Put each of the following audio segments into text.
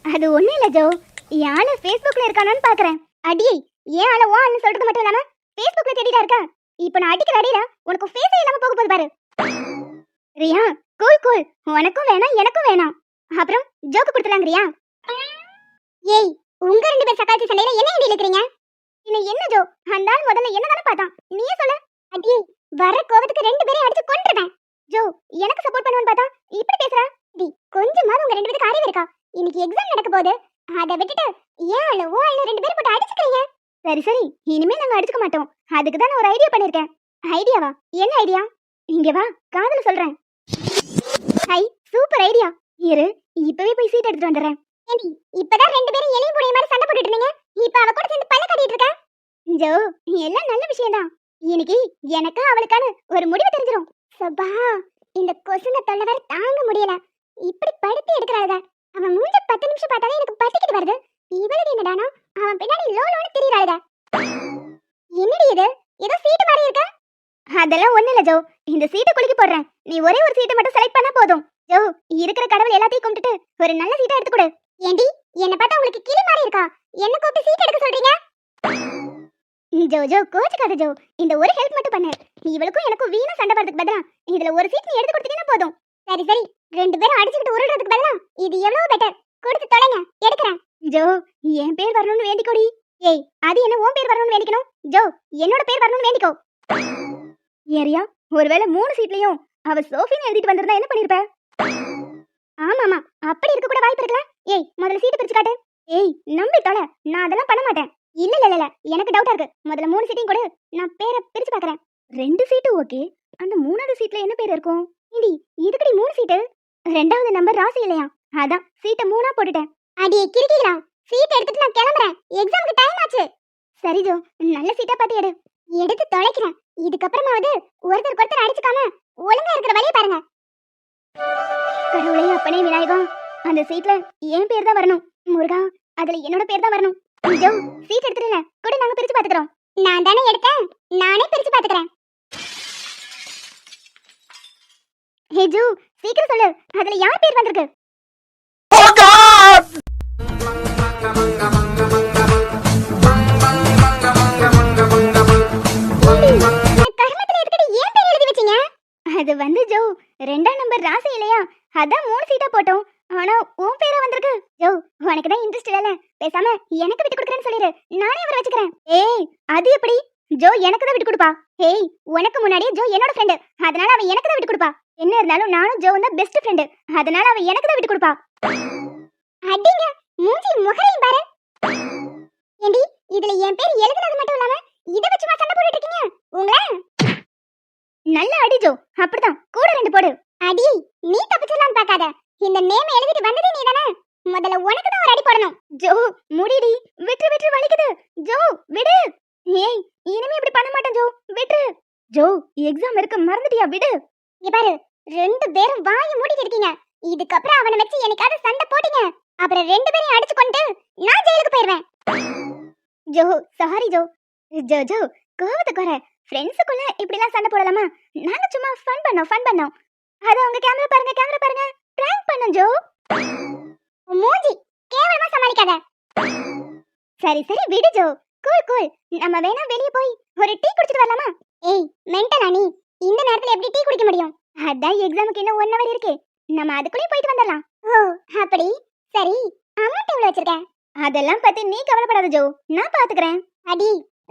அது ஒண்ணு இல்ல ஜோ, யாழ Facebookல இருக்கானான்னு பாக்குறேன். அடியே, ஏன் ஆள ஓ ஆள்னு சொல்றது மட்டும் இல்லாம Facebookல தேடிட்டா இருக்கா? இப்போ நான் அடிக்கிற அடியில உனக்கு ஃபேஸே இல்லாம போக போகுது பாரு. ரியா, கூல் கூல், உனக்கும் வேணாம் எனக்கும் வேணாம். அப்புறம் ஜோக்கு கொடுத்துலாங்கறியா? ஏய், உங்க ரெண்டு பேர் சக்காத்தி சண்டையில என்ன ஏண்டி இழுக்குறீங்க? என்ன ஜோ, அந்த ஆள் முதல்ல என்னதானே பார்த்தான், நீயே சொல்லு. அடியே, வர கோவத்துக்கு ரெண்டு பேரையும் அடிச்சு கொன்றுவேன். ஜோ, எனக்கு சப்போர்ட் பண்ணுவேன்னு பார்த்தா இப்படி பேசுறா? டி, கொஞ்சமாவது உங்க ரெண்டு பேருக்கு அறிவு இருக்கா? இன்னைக்கு எக்ஸாம் நடக்க போகுது, அதை விட்டுட்டு ஏன் ஆளு ஓ ஆளு ரெண்டு பேரும் போட்டு அடிச்சுக்கிறீங்க? சரி சரி, இனிமே நாங்க அடிச்சுக்க மாட்டோம். அதுக்கு தான் நான் ஒரு ஐடியா பண்ணிருக்கேன். ஐடியாவா? என்ன ஐடியா? இங்க வா, காதுல சொல்றேன். High, super idea. இரு, இப்பவே போய் சீட் எடுத்துட்டு வந்துறேன். ஏண்டி, இப்பதான் ரெண்டு பேரும் எலி புடிய மாதிரி சண்டை போட்டுட்டு இருந்தீங்க, இப்ப அவ கூட சேர்ந்து பல்ல கட்டிட்டு இருக்க? ஜோ, எல்லாம் நல்ல விஷயம் தான். இன்னைக்கு எனக்கு அவளுக்கான ஒரு முடிவு தெரிஞ்சிரும். சபா, இந்த கொசுங்க தொல்லை வேற தாங்க முடியல. இப்படி படுத்து எடுக்கறாளுங்க. அவன் மூஞ்ச 10 நிமிஷம் பார்த்தாலே எனக்கு பத்திக்கிட்டு வருது. இவளுக்கு என்னடானா அவன் பின்னாடி லோலோன்னு திரியறாளுங்க. என்னடி இது, ஏதோ சீட்டு மாதிரி இருக்க? அதெல்லாம் ஒண்ணு இல்ல ஜோ, இந்த சீட்டை குலுக்கி போடுறேன். நீ ஒரே ஒரு சீட்டை மட்டும் செலக்ட் பண்ணா போதும். ஜோ, இருக்கிற கடவுள் எல்லாத்தையும் கும்பிட்டுட்டு ஒரு நல்ல சீட்டை எடுத்து கொடு. ஏண்டி, என்ன பார்த்தா உங்களுக்கு கிளி மாதிரி இருக்கா? என்ன கூப்பிட்டு சீட் எடுக்க சொல்றீங்க? ஜோ ஜோ, கோச்சுக்காத ஜோ, இந்த ஒரு ஹெல்ப் மட்டும் பண்ணு. இவளுக்கும் எனக்கும் வீணா சண்டை வரதுக்கு பதிலா இதுல ஒரு சீட் நீ எடுத்து கொடுத்தீங்கன்னா போதும். சரி சரி, ரெண்டு பேரும் அடிச்சுக்கிட்டு உருள்றதுக்கு பதிலா இது எவ்வளவு பெட்டர். கொடுத்து தொலைங்க, எடுக்கிறேன். ஜோ, என் பேர் வரணும்னு வேண்டிக்கோடி. ஏய், அது என்ன உன் பேர் வரணும்னு வேண்டிக்கணும்? ஜோ, என்னோட பேர் வரணும்னு வேண்டிக்கோ. ஏரியா, ஒருவேளை 3 சீட்லயும் அவ சோஃபின்னு எழுதிட்டு வந்திருந்தா என்ன பண்ணிருப்ப? ஆமாமா, அப்படி இருக்க கூட வாய்ப்பு இருக்கலாம். ஏய், முதல்ல சீட்டு பிரிச்சு காட்டு. ஏய், நம்பி தொலை, நான் அதெல்லாம் பண்ண மாட்டேன். இல்ல இல்ல இல்ல, எனக்கு டவுட்டா இருக்கு. முதல்ல 3 சீட்டையும் கொடு, நான் பேரை பிரிச்சு பார்க்கறேன். 2 சீட்டு ஓகே, அந்த 3வது சீட்ல என்ன பேர் இருக்கும்? இடி, இதுக்கடி 3 சீட்டு? 2வது நம்பர் ராசி இல்லையா? அதான் சீட்டை 3ஆ போட்டுட்டேன். அடியே கிறுக்கிகளா, சீட் எடுத்துட்டு நான் கிளம்புறேன். எக்ஸாமுக்கு டைம் ஆச்சு. சரி ஜோ, நல்ல சீட்டா பார்த்து எடு. எடுத்து தொலைக்கிறேன். இதுக்கப்புறமாவது ஒருத்தர் அடிச்சுக்காம ஒழுங்கா இருக்கிற வழியை பாருங்க. கடவுளே, அப்பனே விநாயகம், அந்த சீட்ல என் பேர் தான் வரணும். முருகா, அதுல என்னோட பேர் தான் வரணும். ஜோ, சீட் எடுத்துறல, கூட நாங்க பிரிச்சு பாத்துக்கறோம். நான் தானே எடுத்தேன், நானே பிரிச்சு பாத்துக்கறேன். ஹே ஜோ, சீக்கிரம் சொல்லு, அதுல யார் பேர் வந்திருக்கு? Oh God! கர்மத்துல எதுக்கடி ஏன் பேர் எழுதி வச்சீங்க? அது வந்து ஜோ, 2ஆம் நம்பர் ராசி இல்லையா? அதான் 3 சீட்டா போட்டோம். ஆனா உன் பேரா வந்திருக்கு. ஜோ, உனக்கு தான் இன்ட்ரெஸ்ட் இல்லல, பேசாம எனக்கு விட்டு கொடுக்கறேன்னு சொல்லிரு, நானே அவரை வச்சுக்கிறேன். ஏய், அது எப்படி? ஜோ எனக்கு தான் விட்டு கொடுப்பா. ஏய், உனக்கு முன்னாடியே ஜோ என்னோட ஃப்ரெண்ட், அதனால அவ எனக்கு தான் விட்டு கொடுப்பா. என்ன இருந்தாலும் நானும் ஜோ தான் பெஸ்ட் ஃப்ரெண்ட், அதனால அவ எனக்கு தான் விட்டு கொடுப்பா. அடிங்க, மூஞ்சி முகரையும் பாரு. ஏண்டி, இதுல என் பேர் எழுதுனது மட்டும் இல்லாம இத வச்சு சண்டை போட்டுட்டு இருக்கீங்க? உங்கள நல்ல அடி ஜோ, அப்படிதான் கூட 2 போடு. அடி, நீ தப்பிச்சலாம் பார்க்காத. இந்த நேம் எழுதிட்டு வந்ததே நீதானே, முதல்ல உனக்கு தான் ஒரு அடி போடணும். ஜோ, முடிடி, விட்டு விட்டு வலிக்குது. ஜோ, விடு. ஏய், இனிமே இப்படி பண்ண மாட்டேன் ஜோ, விடு. ஜோ, எக்ஸாம் இருக்கு, மறந்துட்டியா? விடு. இங்க பாரு, 2 பேரும் வாயை மூடிட்டு இருக்கீங்க. இதுக்கப்புறம் அவனை வச்சு எனக்காக சண்டை போட்டீங்க, அப்புறம் 2 பேரையும் அடிச்சு கொண்டு நான் ஜெயிலுக்கு போயிடுவேன். Jo, sorry Jo. Jo Jo, கோவத்துக்கு வர, ஃப்ரெண்ட்ஸுக்குள்ள இப்படிலாம் சண்டை போடலாமா? நாங்க சும்மா ஃபன் பண்ணோம். அது உங்க கேமரா பாருங்க, பிராங்க் பண்ணோம் ஜோ. மூஞ்சி கேவலமா சமாளிக்காத. சரி சரி, விடு ஜோ, கூல். நம்ம வேணா வெளிய போய் ஒரு டீ குடிச்சிட்டு வரலாமா? ஏய், மென்டலா நீ? இந்த நேரத்துல எப்படி டீ குடிக்க முடியும்? அதான் எக்ஸாமுக்கு இன்னும் 1 hour இருக்கு, நம்ம அதுக்குள்ளே போயிட்டு வந்துடலாம். ஓ, அப்படி? சரி, அமௌண்ட் எவ்வளவு வச்சிருக்க? அதெல்லாம் பத்தி நீ கவலைப்படாத ஜோ, நான் பாத்துக்கிறேன். அடி,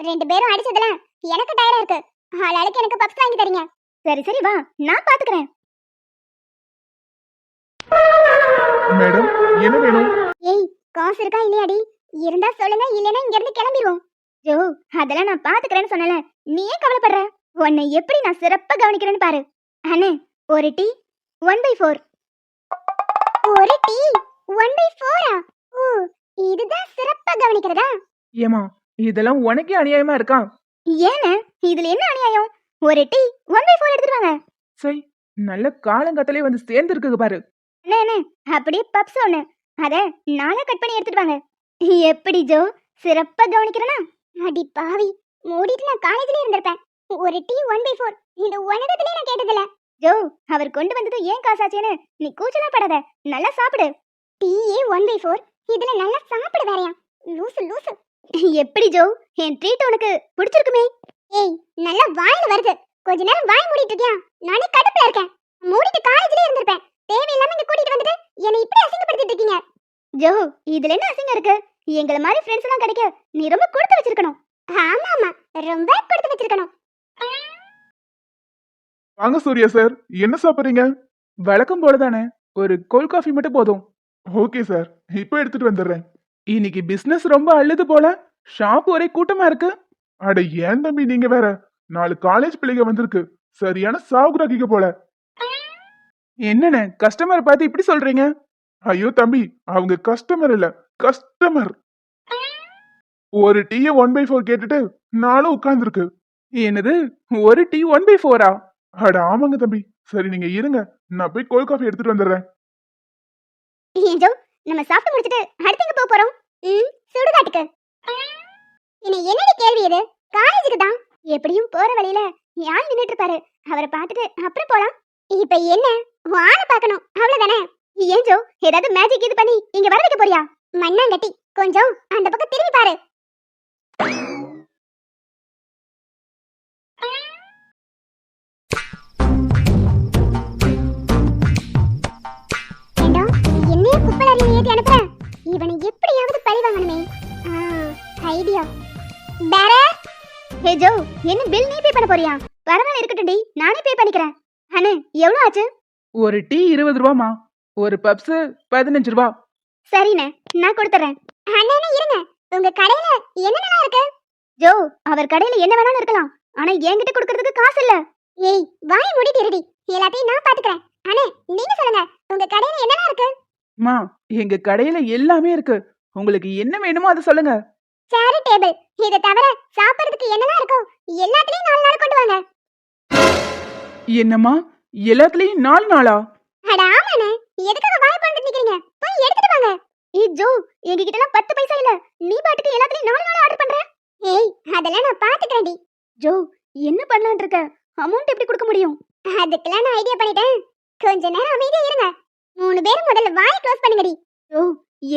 2 பேரும் அடிச்சதுல எனக்கு டயர்டா இருக்கு. ஆளாளுக்கு எனக்கு பப்ஸ் வாங்கி தரீங்க. சரி சரி, வா, நான் பாத்துக்கிறேன். மேடம், என்ன வேணும்? ஏய், காசு இருக்கா இல்லையாடி? இருந்தா சொல்லுங்க, இல்லனா இங்க இருந்து கிளம்பிடுவோம். ஜோ, அதெல்லாம் நான் பாத்துக்கிறேன்னு சொன்னல, நீ ஏன் கவலைப்படுற? உன்னை எப்படி நான் சிறப்பா கவனிக்கிறேன்னு பாரு. அண்ணே, ஒரு டீ 1/4. ஒரு டீ 1/4? ஓ, இதுதான் சிறப்பா கவனிக்கிறதா? ஏமா, இதெல்லாம் உனக்கே அநியாயமா இருக்கா? ஏனே, இதுல என்ன அநியாயம்? ஒரு டீ 1/4 எடுத்துட்டு வாங்க. சை, நல்ல காலங்கத்திலே வந்து சேர்ந்து இருக்குது பாரு. அண்ணே, அப்படியே பப்ஸ் ஒண்ணு, அத நாளா கட் பண்ணி எடுத்துட்டு வாங்க. எப்படி ஜோ, சிறப்பா கவனிக்கிறனா? அடி பாவி, மூடிட்டு நான் காலேஜ்ல இருந்திருப்பேன். ஒரு டீ 1/4 இந்த உலகத்திலே நான் கேட்டதில்ல. ஜோ, அவர் கொண்டு வந்தது ஏன் காசாச்சேன்னு நீ கூச்சலாம் படாத, நல்லா சாப்பிடு. டீயே 1/4, இதுல நல்லா சாப்பிடு வேறயா. லூசு லூசு. எப்படி ஜோ, என் ட்ரீட் உனக்கு பிடிச்சிருக்குமே? ஏய், நல்லா வாயில வருது. கொஞ்ச நேரம் வாய் மூடிட்டு இருக்கியா? நானே கடுப்புல இருக்கேன். மூடிட்டு காலேஜ்ல இருந்திருப்பேன். தேவையில்லாம இங்க கூட்டிட்டு வந்துட்டு என்னை இப்படி அசிங்கப்படுத்திட்டு இருக்கீங்க. ஜோ, இதுல என்ன அசிங்கம் இருக்கு? எங்கள மாதிரி ஃப்ரெண்ட்ஸ் எல்லாம் கிடைக்க நீ ரொம்ப கொடுத்து வச்சிருக்கணும். ஆமா ஆமா, ரொம்ப கொடுத்து வச்சிருக்கணும். வாங்க சூர்யா சார், என்ன சாப்பிடுறீங்க? வழக்கம் போலதானே, ஒரு கோல்ட் காஃபி மட்டும் போதும். ஓகே சார், இப்போ எடுத்துட்டு வந்துடுறேன். இன்னைக்கு பிசினஸ் ரொம்ப அள்ளுது போல, ஷாப் ஒரே கூட்டமா இருக்கு. அட ஏன் தம்பி நீங்க வேற, 4 காலேஜ் பிள்ளைங்க வந்திருக்கு, சரியான சாகுராக்கிக்க போல. என்னண்ணே கஸ்டமர் பார்த்து இப்படி சொல்றீங்க? ஐயோ தம்பி, அவங்க கஸ்டமர் இல்ல, கஸ்டமர். ஒரு டீய 1/4 கேட்டுட்டு நானும் உட்கார்ந்துருக்கு. என்னது, ஒரு டீ 1/4? அட ஆமாங்க தம்பி. சரி நீங்க இருங்க, நான் போய் கோல்ட் காஃபி எடுத்துட்டு வந்துடுறேன். ஏன் ஜோ, நம்ம சாப்பிட்டு முடிச்சிட்டு அடுத்து எங்க போக போறோம்? சுடுகாட்டுக்கு. என்ன என்னடி கேள்வி இது? காலேஜுக்கு தான். எப்படியும் போற வழியில யார் நின்னுட்டு இருப்பாரு, அவரை பார்த்துட்டு அப்புறம் போலாம். இப்ப என்ன, உன் ஆளை பார்க்கணும் அவ்வளவுதானே? ஏன் ஜோ, ஏதாவது மேஜிக் இது பண்ணி இங்க வர வைக்க போறியா? மண்ணாங்கட்டி, கொஞ்சம் அந்த பக்கம் திரும்பி பாரு. ஏண்டா, என்னைய குப்பலாரியில ஏத்தி அனுப்புற? இவனை எப்படியாவது பழி வாங்கணுமே. ஐடியா. பேர, ஹே ஜோ, என்ன பில் நீ பே பண்ண போறியா? பரவாயில்ல இருக்கட்டும்டி, நானே பே பண்ணிக்கிறேன். அண்ணே, எவ்வளவு ஆச்சு? ஒரு டீ 20 ரூபாமா, ஒரு பப்ஸ் 15 ரூபா. சரிண்ணே, நான் கொடுத்துறேன். அண்ணே இருங்க, உங்க கடையில என்னென்னலாம் இருக்கு? ஜோ, அவர் கடையில என்ன வேணாலும் இருக்கலாம், ஆனா என்கிட்ட கொடுக்கறதுக்கு காசு இல்ல. ஏய், வாய் மூடிட்டு இருடி, எல்லாத்தையும் நான் பாத்துக்கிறேன். அண்ணே, நீங்க சொல்லுங்க, உங்க கடையில என்னெல்லாம் இருக்கு? மா, எங்க கடையில எல்லாமே இருக்கு, உங்களுக்கு என்ன வேணுமோ அதை சொல்லுங்க. சேர், டேபிள், இத தவிர சாப்பிடுறதுக்கு என்னெல்லாம் இருக்கோ எல்லாத்துலயும் 4 நாள் கொண்டு வாங்க. என்னம்மா, எல்லாத்துலயும் 4 நாளா? அட ஆமாண்ணே, எதுக்காக வாய் பண்ணிட்டு நிக்கிறீங்க? போய் எடுத்துட்டு வாங்க. ஏய் ஜோ, எங்ககிட்ட எல்லாம் 10 பைசா இல்ல, நீ பாட்டுக்கு எல்லாத்துலயும் 4 நாள் ஆர்டர் பண்ற. ஏய், அதெல்லாம் நான் பாத்துக்கிறேன்டி. ஜோ, என்ன பண்ணலாம்னு இருக்க? அமௌண்ட் எப்படி கொடுக்க முடியும்? அதுக்கெல்லாம் நான் ஐடியா பண்ணிட்டேன். கொஞ்ச நேரம் அமைதியா இருங்க. 3 பேரும் முதல்ல வாயை க்ளோஸ் பண்ணுங்கடி. ஜோ,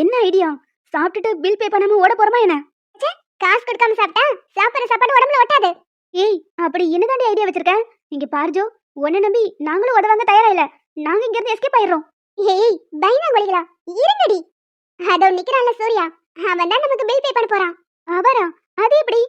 என்ன ஐடியா? சாப்பிட்டுட்டு பில் பே பண்ணாம ஓட போறமா என்ன? ச்சே, காசு கொடுக்காம சாப்பிட்டா சாப்பிடுற சாப்பாடு உடம்புல ஒட்டாது. ஏய், அப்படி என்னதாண்டி ஐடியா வச்சிருக்க? இங்க பாரு ஜோ, உன்னை நம்பி நாங்களும் உதவாங்க தயாரா இல்ல, நாங்க இங்க இருந்து எஸ்கேப் ஆயிடுறோம். ஏய், பயந்தாங்கொழிகளா, இருங்கடி. அதோ நிக்கிறான்ல சூர்யா, அவன் தான் நமக்கு பில் பே பண்ண போறான். அவரா? அது எப்படி?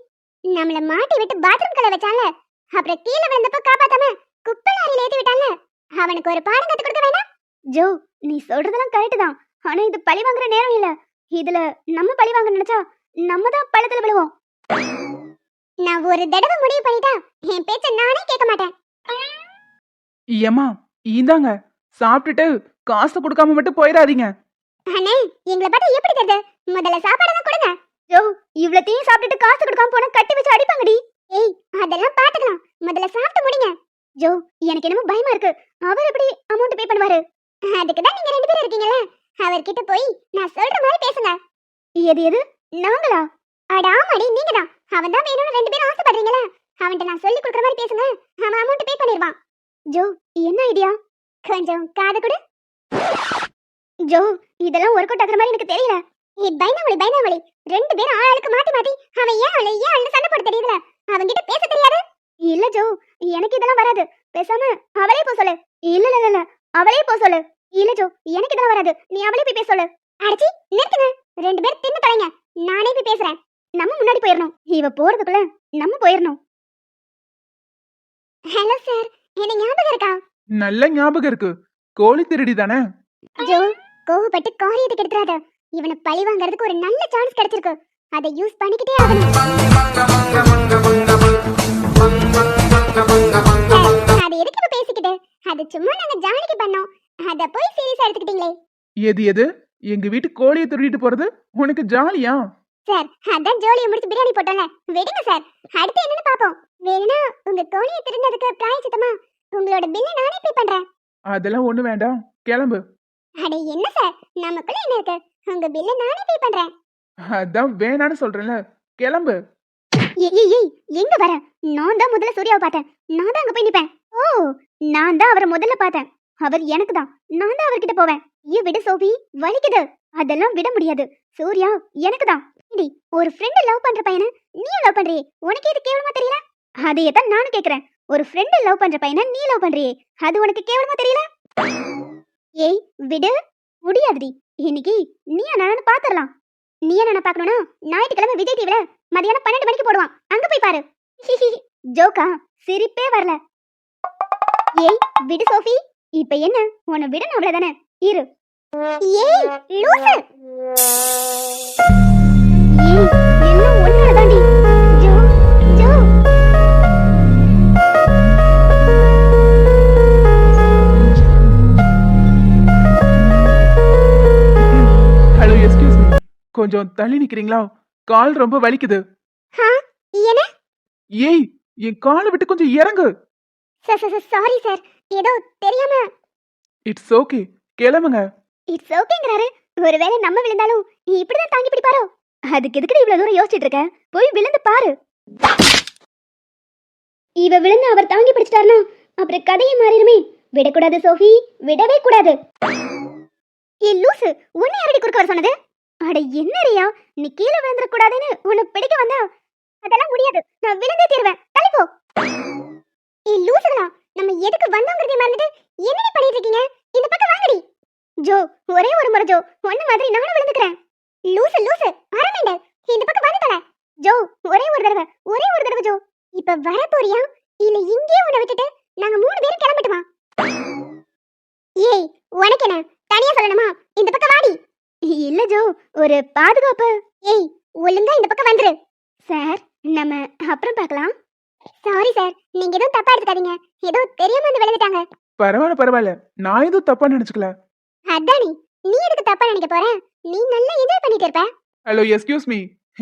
நம்மள மாட்டி விட்டு பாத்ரூம் கலை வச்சான்ல, அப்புறம் கீழே விழுந்தப்ப காப்பாத்தாம குப்பை லாரியில ஏத்தி விட்டான்ல, அவனுக்கு ஒரு பாடம் கத்து கொடுக்க வேண்டாம்? ஜோ, நீ சொல்றதெல்லாம் கரெக்ட் தான், ஆனா இது பழி வாங்குற நேரம் இல்ல. இதுல நம்ம பழி வாங்க நினைச்சா நம்ம தான் பழத்துல விழுவோம். நான் ஒரு தடவை முடிவு பண்ணிட்டா என் பேச்ச நானே கேட்க மாட்டேன். ஏமா, இந்தாங்க, சாப்பிட்டுட்டு காசு கொடுக்காம மட்டும் போயிடாதீங்க. அண்ணே, எங்களை பார்த்தா எப்படி தெரியுது? முதல்ல சாப்பாடெல்லாம் கொடுங்க. ஜோ, இவ்வளத்தையும் சாப்பிட்டுட்டு காசு கொடுக்காம போனா கட்டி வச்சு அடிப்பாங்கடி. ஏய், அதெல்லாம் பாத்துக்கலாம், முதல்ல சாப்பிட்டு முடிங்க. ஜோ, எனக்கு என்னமோ பயமா இருக்கு, அவர் எப்படி அமௌண்ட் பே பண்ணுவாரு? அதுக்கு தான் நீங்க 2 பேரும் இருக்கீங்கல்ல, அவர்கிட்ட போய் நான் சொல்ற மாதிரி பேசுங்க. எது எது, நாங்களா? அட ஆமாடி, நீங்க தான். அவன் தான் வேணும்னு 2 பேரும் ஆசைப்படுறீங்களா, அவன்கிட்ட நான் சொல்லி கொடுக்குற மாதிரி பேசுங்க, அவன் அமௌண்ட் பே பண்ணிடுவான். ஜோ, என்ன ஐடியா? கொஞ்சம் காது கொடு. ஜோ, இதெல்லாம் ஒர்க் அவுட் ஆகுற மாதிரி எனக்கு தெரியல. ஏய் பயந்தாவளி, பயந்தாவளி, 2 பேரும் ஆளுக்கு மாத்தி மாத்தி அவன் ஏன் அவளை சண்டை போட தெரியுதுல, அவன்கிட்ட பேச தெரியாது. இல்ல ஜோ, எனக்கு இதெல்லாம் வராது, பேசாம அவளே போ சொல்லு. இல்ல இல்ல இல்ல, அவளே போ சொல்லு. இல்ல ஜோ, எனக்கு இதெல்லாம் வராது, நீ அவளே போய் பேச சொல்லு. அடச்சி, நிறுத்துங்க, 2 பேரும் தின்னு தொலைங்க, நானே போய் பேசுறேன். நம்ம முன்னாடி போயிடணும், இவ போறதுக்குள்ள நம்ம போயிடணும். ஹலோ சார், என்ன ஞாபகம் இருக்கா? நல்ல ஞாபகம் இருக்கு, கோழி திருடி தானே? ஜோ, கோவப்பட்டு காரியத்தை கெடுத்துறாத, இவனை பழி வாங்குறதுக்கு ஒரு நல்ல சான்ஸ் கிடைச்சிருக்கு, அதை யூஸ் பண்ணிக்கிட்டே ஆகணும். அது எதுக்கு இப்ப பேசிக்கிட்டு? அது சும்மா நாங்க ஜாலிக்கு பண்ணோம், அத போய் சீரியஸா எடுத்துக்கிட்டீங்களே. எது எது, எங்க வீட்டு கோழியை திருடிட்டு போறது உனக்கு ஜாலியா? சார், அதான் ஜோலியை முடிச்சு பிரியாணி போட்டோம்ல, விடுங்க சார், அடுத்து என்னன்னு பாப்போம். வேணும்னா உங்க கோழியை திருடினதுக்கு பிராயச்சித்தமா உங்களோட பில்லை நானே பே பண்றேன். அதெல்லாம் ஒண்ணு வேண்டாம், கிளம்பு. அட என்ன சார், நமக்குள்ள என்ன இருக்கு, உங்க பில்லை நானே பே பண்றேன். அதான் வேணான்னு சொல்றேன்ல, கிளம்பு. ஏய் எங்க வர? நான் தான் முதல்ல சூர்யாவை பார்த்தேன். நான் தான் அங்க போய் நிப்பேன். ஓ, நான் தான் அவரை முதல்ல பார்த்தேன். அவர் எனக்கு தான். நான் தான் அவர்கிட்ட போவேன். விடு சோபி, வலிக்குது. அதெல்லாம் விட முடியாது. சூர்யா எனக்கு தான். இடி, ஒரு ஃப்ரெண்ட் லவ் பண்ற பையனை நீ லவ் பண்றியே, உனக்கு இது கேவலமா தெரியல? அதையே தான் நானும் கேக்குறேன். ஒரு ஃப்ரெண்ட் லவ் பண்ற பையனை நீ லவ் பண்றியே, அது உனக்கு கேவலமா தெரியல? ஏய் விடு, முடியாதுடி. இன்னைக்கு நீ நானும் பாத்துறலாம். நீ என்ன பார்க்கணும்னா ஞாயிற்றுக்கிழமை விஜய் டிவில மதியானம் 12 மணிக்கு போடுவான், அங்க போய் பாரு. ஜோக்கா, சிரிப்பே வரல. ஏய் விடு சோஃபி, இப்ப என்ன உன்னை விடணும் அவ்வளவுதானே? இரு. ஏய் லூசு. ஏய் எல்லாம் ஒன்னாலதாண்டி. Jo Jo. Hello, excuse me, கொஞ்சம் தள்ளி நிக்கிறீங்களா? கால் ரொம்ப வலிக்குது. என்ன? ஏய், என் காலை விட்டு கொஞ்சம் இறங்கு. சாரி சார், ஏதோ தெரியாம. இட்ஸ் ஓகே, கிளம்புங்க. இட்ஸ் ஓகேங்கறாரு. ஒருவேளை நம்ம விழுந்தாலும் இப்படிதான் தாங்கி பிடிப்பாரோ? அதுக்கு எதுக்கு இவ்வளவு தூரம் யோசிச்சுட்டு இருக்க? போய் விழுந்து பாரு. இவ விழுந்து அவர் தாங்கி பிடிச்சிட்டாருனா அப்புறம் கதையே மாறிடுமே. விடக்கூடாது சோஃபி, விடவே கூடாது. ஏ லூசு, உன்னை யாரடி குறுக்க வர சொன்னது? அட என்ன ரியா, நீ கீழே விழுந்துட கூடாதுன்னு உன்னை பிடிக்க வந்தா? அதெல்லாம் முடியாது, நான் விழுந்தே தீருவேன். தள்ளி போ. ஏ லூசுகளா, நம்ம எதுக்கு வந்தோங்கிறதே மறந்துட்டு என்னடி பண்ணிட்டு இருக்கீங்க? இந்த பக்கம் வாங்கடி. ஜோ, ஒரே ஒரு முறை ஜோ, ஒன்ன மாதிரி நானும் விழுந்துக்கிறேன். லூசு லூசு, அரமேண்ட, இந்த பக்கம் வந்து தல. ஜோ, ஒரே ஒரு தடவை ஜோ. இப்ப வர போறியா இல்ல இங்கே உன்னை விட்டுட்டு நாங்க 3 பேரும் கிளம்பட்டுமா? ஏய் உனக்கு என்ன தனியா சொல்லணுமா? இந்த பக்கம் வாடி. இல்ல ஜோ, ஒரு பாதுகாப்பு. ஏய் ஒழுங்கா இந்த பக்கம் வந்துரு. சார், நம்ம அப்புறம் பார்க்கலாம். சாரி சார், நீங்க எதுவும் தப்பா எடுத்துக்காதீங்க. ஏதோ தெரியாம வந்து விழுந்துட்டாங்க. பரவாயில்ல, நான் எதுவும் தப்பா நினைச்சுக்கல. அதானி, நீ எதுக்கு தப்பா நினைக்க போற? நீ நல்லா என்ஜாய் பண்ணிட்டு இருப்ப. ஹலோ, எஸ்கியூஸ் மீ,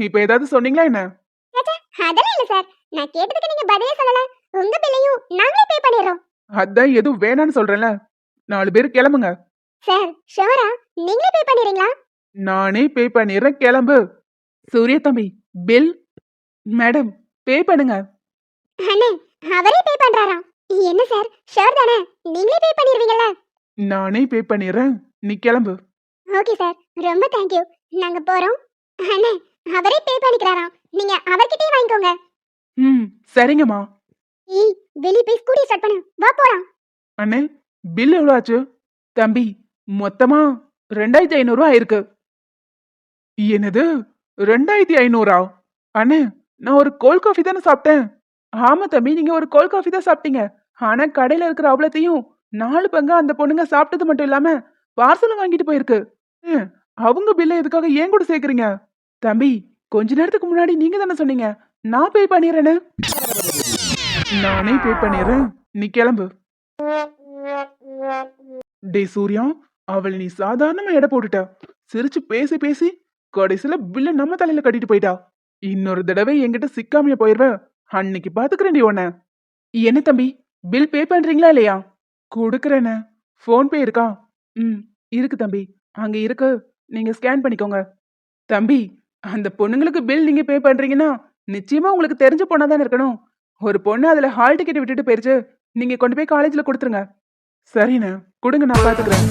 இப்போ ஏதாவது சொன்னீங்களா என்ன? அதெல்லாம் இல்ல சார், நான் கேட்டதுக்கு நீங்க பதிலே சொல்லல. உங்க பில்லையும் நாங்களே பே பண்ணிடுறோம். அதான் எதுவும் வேணான்னு சொல்றேன்ல. 4 பேர் கிளம்புங்க. சார் ஷோரா, நீங்களே பே பண்ணிடுறீங்களா? நானே பே பண்ணிடுறேன், கிளம்பு. சூரிய தம்பி, பில். மேடம், பே பண்ணுங்க. அண்ணே, அவரே பே பண்றாராம். என்ன சார், ஷோர் தானே? நீங்களே பே பண்ணிடுவீங்கல்ல? நானே பே பண்ணிடுறேன், நீ கிளம்பு. ஓகே சார், ரொம்ப தேங்க்யூ. நாங்க போறோம். அண்ணே, அவரே பே பண்ணிக்கிறாராம். நீங்க அவர்கிட்டயே வாங்கிக்கோங்க. சரிங்கம்மா. ஏய், வெளிய போய் ஸ்கூட்டி ஸ்டார்ட் பண்ணு. வா போலாம். அண்ணே, பில் எவ்வளோ ஆச்சு? தம்பி, மொத்தமா 2500 ரூபா ஆயிருக்கு. என்னது 2500? அண்ணே, நான் ஒரு கோல்ட் காஃபி தானே சாப்பிட்டேன். ஆமா தம்பி, நீங்க ஒரு கோல்ட் காஃபி தான் சாப்பிட்டீங்க. ஆனா கடையில இருக்கிற அவ்வளத்தையும் 4 பங்கா அந்த பொண்ணுங்க சாப்பிட்டது மட்டும் இல்லாம பார்சலும் வாங்கிட்டு போயிருக்கு. அவங்க பில்ல எதுக்காக ஏன் கூட சேர்க்கறீங்க? தம்பி, கொஞ்ச நேரத்துக்கு முன்னாடி நீங்க தானே சொன்னீங்க நான் பே பண்ணிடுறேன்னு. நானே பே பண்ணிடுறேன், நீ கிளம்பு. டே சூர்யா, அவள் நீ சாதாரணமா எடை போட்டுட்ட. சிரிச்சு பேசி பேசி கடைசியில பில்ல நம்ம தலையில கட்டிட்டு போயிட்டா. இன்னொரு தடவை என்கிட்ட சிக்காமைய போயிருவ. அன்னைக்கு பாத்துக்கிறேன் உன்ன. என்ன தம்பி, பில் பே பண்றீங்களா இல்லையா? கொடுக்கறேன்னு. போன் பே இருக்கா? இருக்கு தம்பி, அங்க இருக்கு, நீங்க ஸ்கேன் பண்ணிக்கோங்க. தம்பி, அந்த பொண்ணுங்களுக்கு பில் நீங்க பே பண்றீங்கன்னா நிச்சயமா உங்களுக்கு தெரிஞ்ச பொண்ணா தானே இருக்கணும். ஒரு பொண்ணு அதுல ஹால் டிக்கெட் விட்டுட்டு போயிருச்சு, நீங்க கொண்டு போய் காலேஜ்ல கொடுத்துருங்க. சரிண்ணே, கொடுங்க, நான் பாத்துக்கிறேன்.